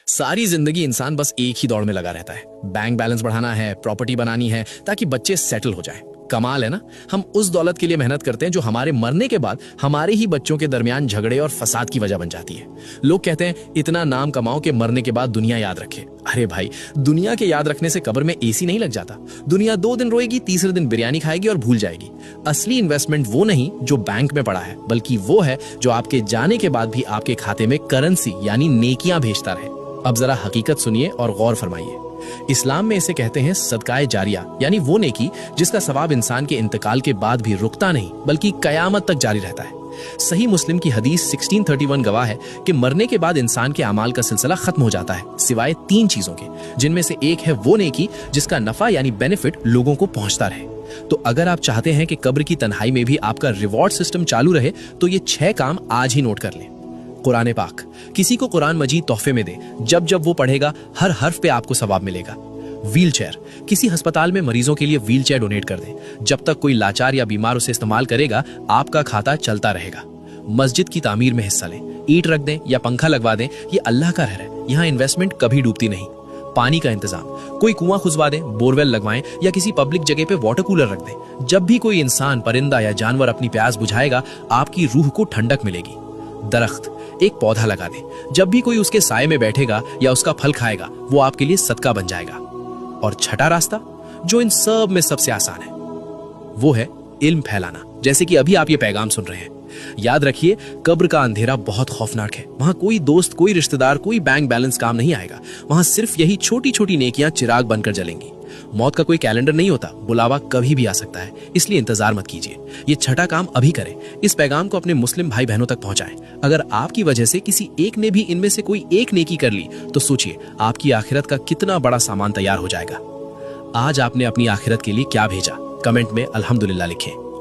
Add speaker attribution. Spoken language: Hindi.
Speaker 1: सारी जिंदगी इंसान बस एक ही दौड़ में लगा रहता है। बैंक बैलेंस बढ़ाना है, प्रॉपर्टी बनानी है ताकि बच्चे सेटल हो जाएं। कमाल है ना। हम उस दौलत के लिए मेहनत करते हैं जो हमारे मरने के बाद हमारे ही बच्चों के दरमियान झगड़े और फसाद की वजह बन जाती है। लोग कहते हैं इतना नाम कमाओ कि मरने के बाद दुनिया याद रखे। अरे भाई, दुनिया के याद रखने से कब्र में एसी नहीं लग जाता। दुनिया 2 दिन रोएगी, तीसरे दिन बिरयानी खाएगी और भूल जाएगी। असली इन्वेस्टमेंट वो नहीं जो बैंक में पड़ा है, बल्कि वो है जो आपके जाने के बाद भी आपके खाते में करेंसी यानी नेकियां भेजता रहे। अब जरा हकीकत सुनिए और गौर फरमाइए। इस्लाम में इसे कहते हैं सदकाए जारिया, यानी वो नेकी जिसका सवाब इंसान के इंतकाल के बाद भी रुकता नहीं बल्कि कयामत तक जारी रहता है। सही मुस्लिम की हदीस 1631 गवाह है कि मरने के बाद इंसान के अमाल का सिलसिला खत्म हो जाता है सिवाय 3 चीजों के, जिनमें से एक है वो नेकी जिसका नफा यानी बेनिफिट लोगों को पहुंचता रहे। तो अगर आप चाहते हैं कि कब्र की तन्हाई में भी आपका रिवॉर्ड सिस्टम चालू रहे तो ये 6 काम आज ही नोट कर लें। कुरान पाक, किसी को कुरान मजीद तोहफे में दे। जब जब वो पढ़ेगा हर हर्फ पे आपको सवाब मिलेगा। व्हील चेयर, किसी अस्पताल में मरीजों के लिए व्हील चेयर डोनेट कर दें। जब तक कोई लाचार या बीमार उसे इस्तेमाल करेगा आपका खाता चलता रहेगा। मस्जिद की तामीर में हिस्सा लें, ईंट रख दें या पंखा लगवा दें, ये अल्लाह का घर है, यहाँ इन्वेस्टमेंट कभी डूबती नहीं। पानी का इंतजाम, कोई कुआं खुदवा दें, बोरवेल लगवाएं या किसी पब्लिक जगह पे वाटर कूलर रख दें। जब भी कोई इंसान, परिंदा या जानवर अपनी प्यास बुझाएगा आपकी रूह को ठंडक मिलेगी। दरख्त, एक पौधा लगा दें। जब भी कोई उसके साए में बैठेगा या उसका फल खाएगा वो आपके लिए सदका बन जाएगा। और छठा रास्ता जो इन सब में सबसे आसान है वो है इल्म फैलाना, जैसे कि अभी आप ये पैगाम सुन रहे हैं। याद रखिए, कब्र का अंधेरा बहुत खौफनाक है। वहां कोई दोस्त, कोई रिश्तेदार, कोई बैंक बैलेंस काम नहीं आएगा। वहां सिर्फ यही छोटी छोटी नेकियां चिराग बनकर जलेंगी। मौत का कोई कैलेंडर नहीं होता, बुलावा कभी भी आ सकता है, इसलिए इंतजार मत कीजिए। ये छठा काम अभी करें। इस पैगाम को अपने मुस्लिम भाई बहनों तक पहुंचाएं। अगर आपकी वजह से किसी एक ने भी इनमें से कोई एक नेकी कर ली तो सोचिए आपकी आखिरत का कितना बड़ा सामान तैयार हो जाएगा। आज आपने अपनी आखिरत के लिए क्या भेजा? कमेंट में अल्हम्दुलिल्लाह लिखें।